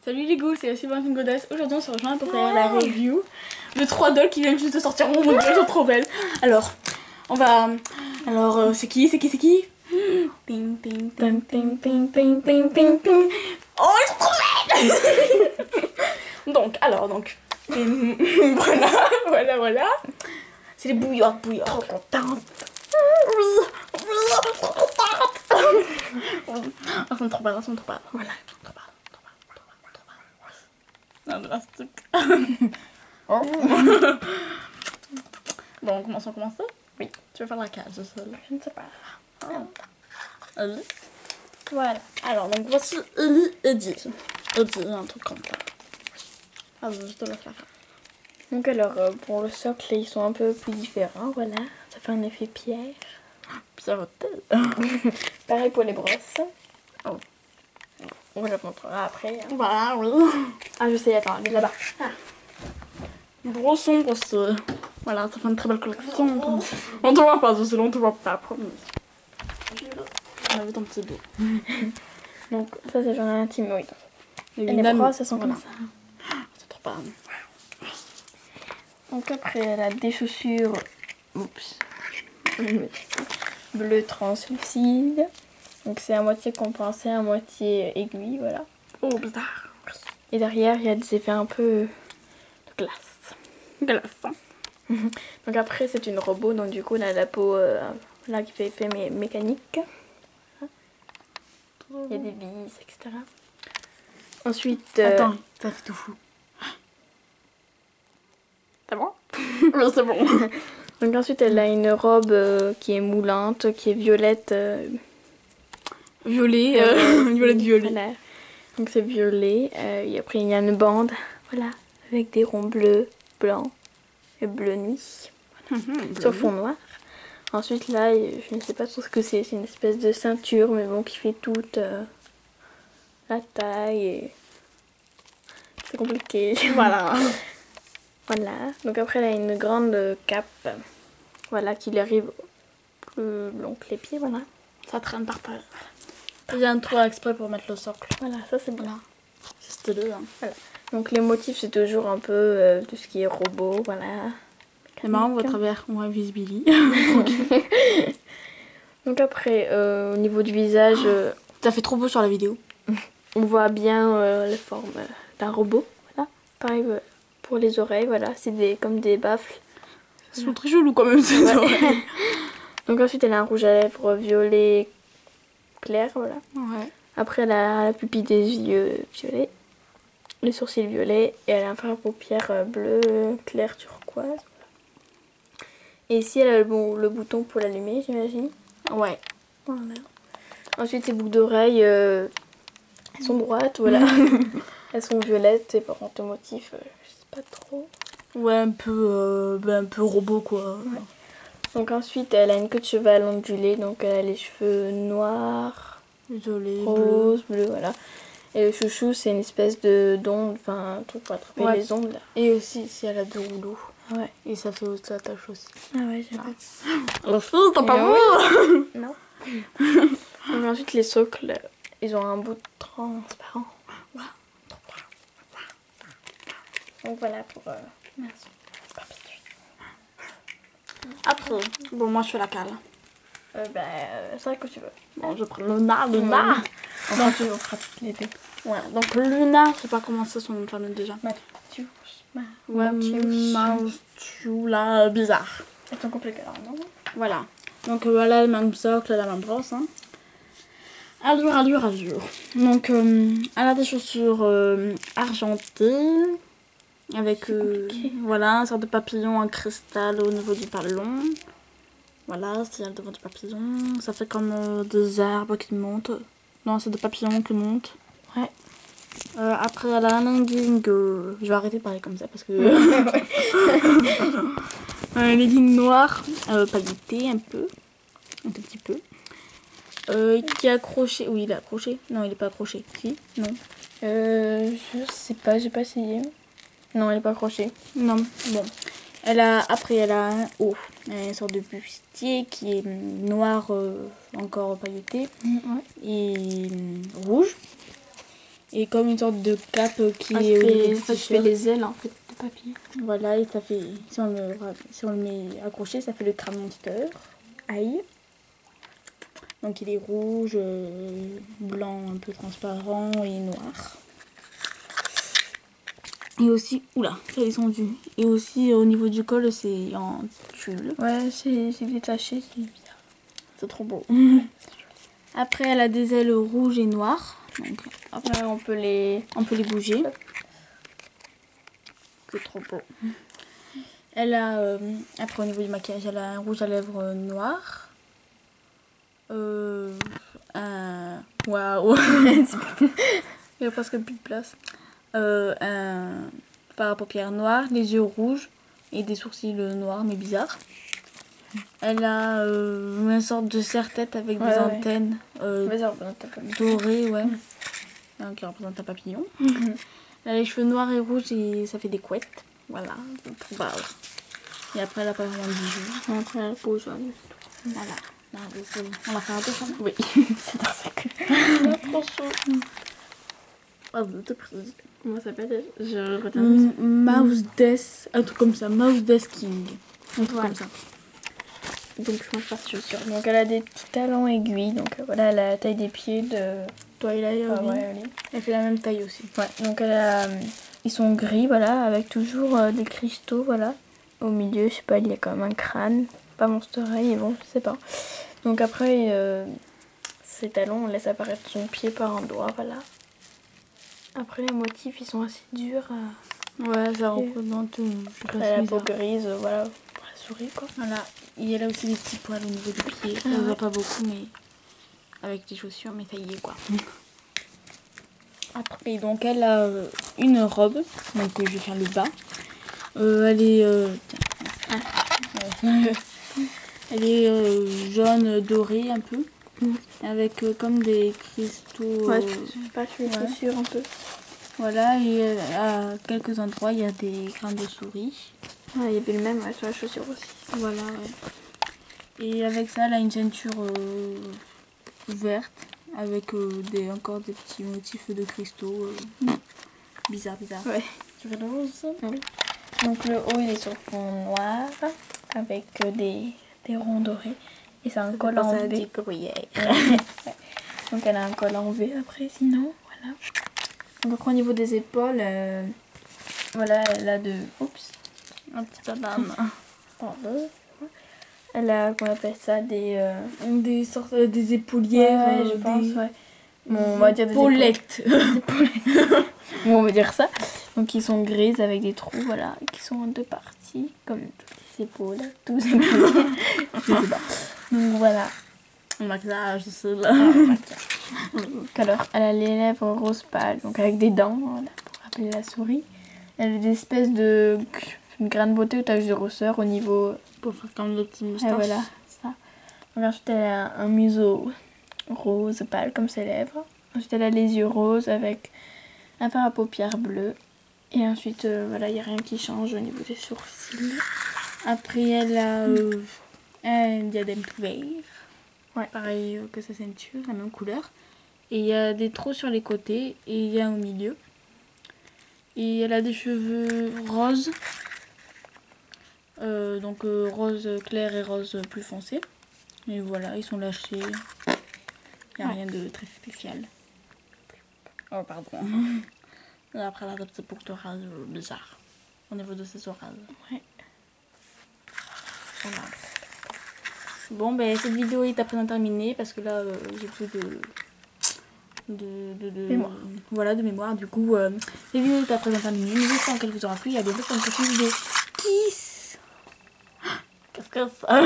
Salut les ghouls, c'est Sylvain Goddess. Aujourd'hui on se rejoint pour faire la review de 3 dolls qui viennent juste de sortir. Oh mon dieu, elles sont trop belles. Alors, on va... Alors, c'est qui Ping, ping, ping, ping, ping, ping, ping, ping, ping. Oh, elles sont trop belles. Donc, voilà. C'est les bouillards. Trop contente. Trop contente. Elles sont trop belles, Voilà, trop belles. Non, de plastique. Bon, commençons. Oui. Tu veux faire la cage seule? Je ne sais pas. Ellie. Voilà. Alors, donc voici Ellie et Eddie, un truc comme ça. Ah, je te laisse la faire. Donc alors, pour le socle, ils sont un peu plus différents, voilà. Ça fait un effet pierre. Pierre-hôtel. Pareil pour les brosses. Oh. On je montrerai après. Hein. Voilà, oui. Ah, je sais, attends, elle est là-bas. Ah. Brosson pour ce... Voilà, ça fait une très belle collection. On te voit pas, Cécile, on te voit pas, promis. On a vu ton petit dos. Donc, ça, c'est genre intime, oui. Et les brosses, elles sont comme ça. C'est trop pas. Donc après, elle a des chaussures... Oups. Bleu translucide. Donc c'est à moitié compensé, à moitié aiguille, voilà. Oh, bizarre. Et derrière, il y a des effets un peu de glace. Hein. Donc après, c'est une robot, donc du coup, on a la peau là qui fait effet mécanique. Il y a des vis, etc. Ensuite... Attends, ça fait tout fou. C'est bon? Oui, c'est bon. Donc ensuite, elle a une robe qui est moulante, qui est violette. Violet, une violette violet. Voilà. Donc c'est violet. Et après, il y a une bande, voilà, avec des ronds bleus, blancs et bleu nuit. Sur fond noir. Ensuite, là, je ne sais pas trop ce que c'est. C'est une espèce de ceinture, mais bon, qui fait toute la taille. Et... c'est compliqué. Voilà. Voilà. Donc après, elle a une grande cape. Voilà, qui lui arrive plus long que les pieds, voilà. Ça traîne par terre. Il y a un trou exprès pour mettre le socle. Voilà, ça c'est bien. C'est stylé, hein. Voilà. Donc les motifs, c'est toujours un peu tout ce qui est robot, voilà. C'est marrant, on voit à travers, on voit Visibili. Donc après, au niveau du visage, Ça fait trop beau sur la vidéo. on voit bien la forme d'un robot, voilà. Pareil pour les oreilles, voilà, c'est comme des baffles. Ils sont très chelous quand même, ces oreilles. Donc ensuite, elle a un rouge à lèvres violet clair, voilà. Ouais. Après, elle a la pupille des yeux violets, les sourcils violets, et elle a un fard à paupières bleu clair turquoise. Voilà. Et ici, elle a le bouton pour l'allumer, j'imagine. Ouais. Voilà. Ensuite, les boucles d'oreilles, elles sont droites, voilà. Elles sont violettes, et par contre, le motif, je sais pas trop. Ouais, un peu robot, quoi. Ouais. Donc ensuite, elle a une queue de cheval ondulée, donc elle a les cheveux noirs, Désolée, rose, bleu, voilà. Et le chouchou, c'est une espèce d'onde, enfin un truc pour attraper les ondes là. Et aussi, si elle a 2 rouleaux. Ouais. Et ça fait aussi attache aussi. Ah ouais, j'ai pas. Alors, t'as pas vu? Non. Donc ensuite, les socles, ils ont un bout de transparent. Donc voilà pour... Merci. Après, bon, moi je fais la cale. C'est vrai que tu veux. Bon, je prends Luna. On fera toutes les deux. Ouais, donc Luna, je sais pas comment c'est son nom de famille déjà. Ouais, là, bizarre. C'est ton compliqué alors, non? Voilà. Donc voilà le même socle, la même brosse. Hein. Allure. Donc elle a des chaussures argentées. Avec voilà, une sorte de papillon en cristal au niveau du talon. Voilà, c'est le devant du papillon. Ça fait comme des herbes qui montent. Non, c'est des papillons qui montent. Ouais. Après, elle a un legging. Je vais arrêter de parler comme ça parce que. Un legging noir, pailleté un peu. Un tout petit peu. Qui est accroché. Oui, il est accroché. Non, il est pas accroché. Si? Non. Je sais pas, j'ai pas essayé. Non, elle n'est pas accrochée. Non, bon. Après, elle a un haut. Elle a une sorte de bustier qui est noir, encore pailleté. Ouais. Et rouge. Et comme une sorte de cape qui Ah, est au niveau du je fais t-shirt. les ailes en fait de papillon. Voilà, et ça fait, si on le met accroché, ça fait le crâne monster. Aïe. Donc il est rouge, blanc un peu transparent et noir. Et aussi, oula, ça a descendu. Et aussi au niveau du col, c'est en tulle. Ouais, c'est détaché, c'est bizarre. C'est trop beau. Après, elle a des ailes rouges et noires. Donc hop, Ouais, on peut les bouger. C'est trop beau. Elle a, après au niveau du maquillage, elle a un rouge à lèvres noir. Waouh. Il n'y a presque plus de place. Un fard à paupières noir, les yeux rouges et des sourcils noirs mais bizarres. Elle a une sorte de serre-tête avec des antennes dorées, ouais. Qui représente un papillon. Elle a les cheveux noirs et rouges et ça fait des couettes. Voilà, trop bas. Et après elle a pas vraiment de bijoux. Et après, elle pose jaune. Voilà. On va faire un peu ça. Oui, c'est dans ça que. Trop chaud. Comment ça s'appelle? Je retiens. Mouse Death, un truc comme ça. Mouse Death King. Un truc comme ça. Donc je mange pas de chaussures. Donc elle a des petits talons aiguilles. Donc voilà, elle a la taille des pieds de Twilight. ouais, Elle fait la même taille aussi. ouais, donc elle a, ils sont gris, voilà, avec toujours des cristaux, voilà. Au milieu, je sais pas, il y a quand même un crâne. Pas Monster High, mais bon, je sais pas. Donc après, ces talons, on laisse apparaître son pied par endroit, voilà. Après, les motifs, ils sont assez durs. Ouais, ça représente Elle a la peau grise, voilà, pour la souris, quoi. Voilà. Et elle a aussi des petits poils au niveau du pied. Ça ne voit pas beaucoup, mais avec des chaussures, mais ça y est, quoi. Après, donc elle a une robe. Donc je vais faire le bas. Elle est... elle est jaune dorée un peu. Avec comme des cristaux... Ouais, je sais pas, je suis chaussures un peu. Voilà, et à quelques endroits, il y a des grains de souris. Ouais, il y avait le même sur la chaussure aussi. Voilà, ouais. Et avec ça, elle a une ceinture verte avec encore des petits motifs de cristaux. Bizarre. Ouais. Tu veux le rose, ça? Oui. Donc le haut, il est sur fond noir avec des ronds dorés. Et c'est un col en V. Donc elle a un col en V après, sinon, voilà. Donc au niveau des épaules, voilà, elle a Un petit banane. Pardon. Elle a, qu'on appelle ça, des sortes des épaulières. je pense, ouais. Bon, on va dire des épaulettes. Bon, on va dire ça. Donc ils sont grises avec des trous, voilà, qui sont en deux parties, comme toutes les épaules, tous les épaules. Je sais pas. Donc voilà. Le maquillage, c'est là. Donc alors, elle a les lèvres rose pâle, donc avec des dents, voilà, pour rappeler la souris. Elle a des espèces de grain de beauté ou taches de rousseur au niveau... Pour faire comme le petit moustache. Et voilà, ça. Donc ensuite, elle a un museau rose pâle comme ses lèvres. Ensuite, elle a les yeux roses avec un fard à paupières bleu. Et ensuite, voilà, il n'y a rien qui change au niveau des sourcils. Après, elle a un diadème tout vert. Ouais. Pareil que sa ceinture, la même couleur. Et il y a des trous sur les côtés et il y a un au milieu. Et elle a des cheveux roses. Donc rose clair et rose plus foncé. Et voilà, ils sont lâchés. Il n'y a rien de très spécial. Oh, pardon. Et après, elle a des petits pectorales bizarres au niveau de ses oreilles. Ouais. Voilà. Bon, ben cette vidéo est à présent terminée parce que là, j'ai plus de mémoire. Voilà, de mémoire. Du coup, cette vidéo est à présent terminée. J'espère qu'elle vous aura plu. À bientôt pour une prochaine vidéo. Kiss. Qu'est-ce que ça?